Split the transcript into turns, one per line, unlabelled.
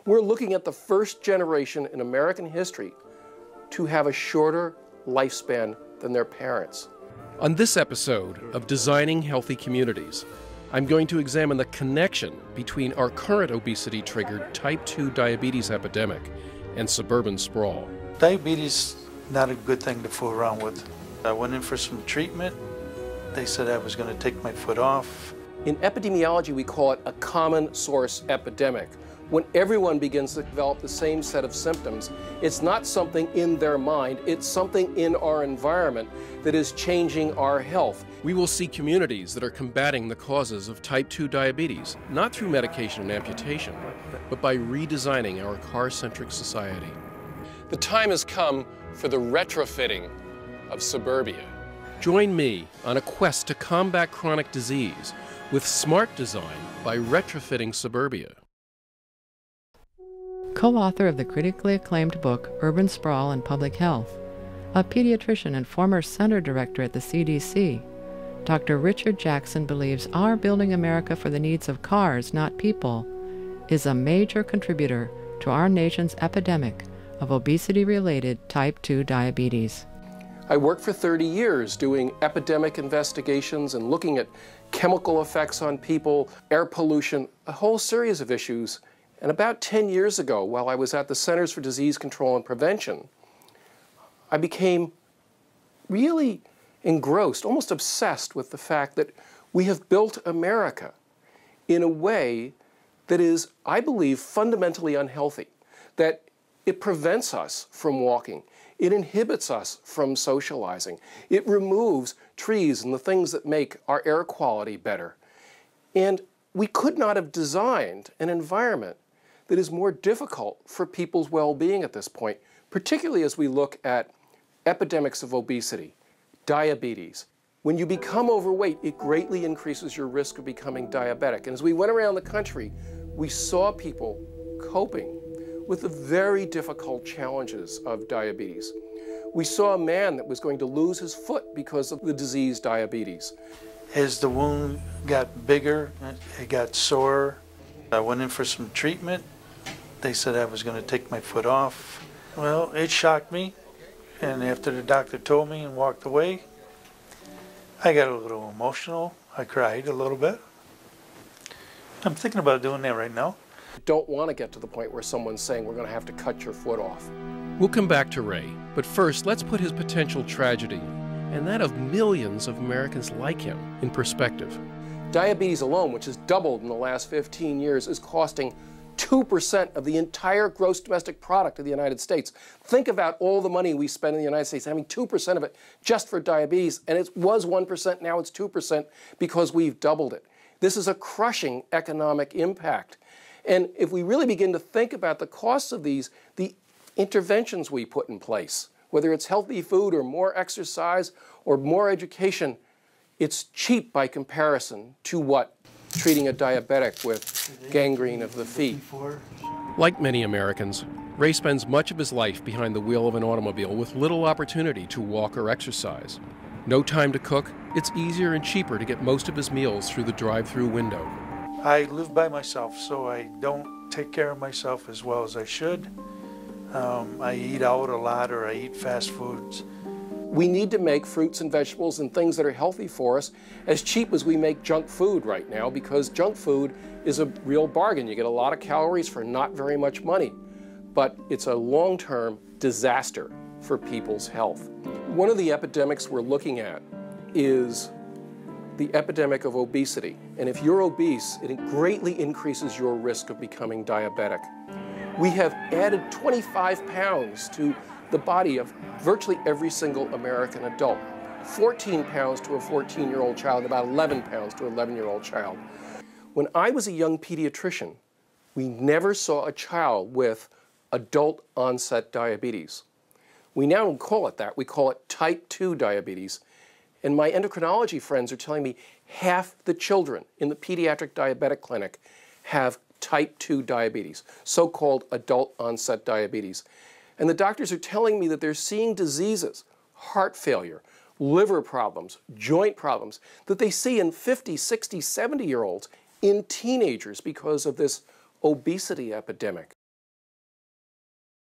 We're looking at the first generation in American history to have a shorter lifespan than their parents. On this episode of Designing Healthy Communities, I'm going to examine the connection between our current obesity-triggered type 2 diabetes epidemic and suburban sprawl.
Diabetes, not a good thing to fool around with. I went in for some treatment. They said I was going to take my foot off.
In epidemiology, we call it a common source epidemic. When everyone begins to develop the same set of symptoms, it's not something in their mind, it's something in our environment that is changing our health. We will see communities that are combating the causes of type 2 diabetes, not through medication and amputation, but by redesigning our car-centric society. The time has come for the retrofitting of suburbia. Join me on a quest to combat chronic disease with smart design by retrofitting suburbia.
Co-author of the critically acclaimed book Urban Sprawl and Public Health, a pediatrician and former center director at the CDC, Dr. Richard Jackson believes our building America for the needs of cars, not people, is a major contributor to our nation's epidemic of obesity-related type 2 diabetes.
I worked for 30 years doing epidemic investigations and looking at chemical effects on people, air pollution, a whole series of issues. And about 10 years ago, while I was at the Centers for Disease Control and Prevention, I became really engrossed, almost obsessed with the fact that we have built America in a way that is, I believe, fundamentally unhealthy, that it prevents us from walking, it inhibits us from socializing, it removes trees and the things that make our air quality better. And we could not have designed an environment that is more difficult for people's well-being at this point, particularly as we look at epidemics of obesity, diabetes. When you become overweight, it greatly increases your risk of becoming diabetic. And as we went around the country, we saw people coping with the very difficult challenges of diabetes. We saw a man that was going to lose his foot because of the disease diabetes.
As the wound got bigger, it got sore. I went in for some treatment. They said I was going to take my foot off. Well, it shocked me, and after the doctor told me and walked away, I got a little emotional. I cried a little bit. I'm thinking about doing that right now.
Don't want to get to the point where someone's saying we're going to have to cut your foot off. We'll come back to Ray, but first let's put his potential tragedy, and that of millions of Americans like him, in perspective. Diabetes alone, which has doubled in the last 15 years, is costing 2% of the entire gross domestic product of the United States. Think about all the money we spend in the United States, having 2% of it just for diabetes, and it was 1%, now it's 2% because we've doubled it. This is a crushing economic impact. And if we really begin to think about the costs of these, the interventions we put in place, whether it's healthy food or more exercise or more education, it's cheap by comparison to what? Treating a diabetic with gangrene of the feet. Like many Americans, Ray spends much of his life behind the wheel of an automobile with little opportunity to walk or exercise. No time to cook, it's easier and cheaper to get most of his meals through the drive-through window.
I live by myself, so I don't take care of myself as well as I should. I eat out a lot, or I eat fast foods. We need to make fruits and vegetables and things that are healthy for us as cheap as we make junk food right now, because junk food is a real bargain. You get a lot of calories for not very much money, but it's a long-term disaster for people's health. One of the epidemics we're looking at is the epidemic of obesity. And if you're obese, it greatly increases your risk of becoming diabetic. We have added 25 pounds to the body of virtually every single American adult. 14 pounds to a 14-year-old child, and about 11 pounds to an 11-year-old child. When I was a young pediatrician, we never saw a child with adult onset diabetes. We now don't call it that, we call it type 2 diabetes. And my endocrinology friends are telling me half the children in the pediatric diabetic clinic have type 2 diabetes, so-called adult onset diabetes. And the doctors are telling me that they're seeing diseases, heart failure, liver problems, joint problems, that they see in 50, 60, 70-year-olds, in teenagers because of this obesity epidemic.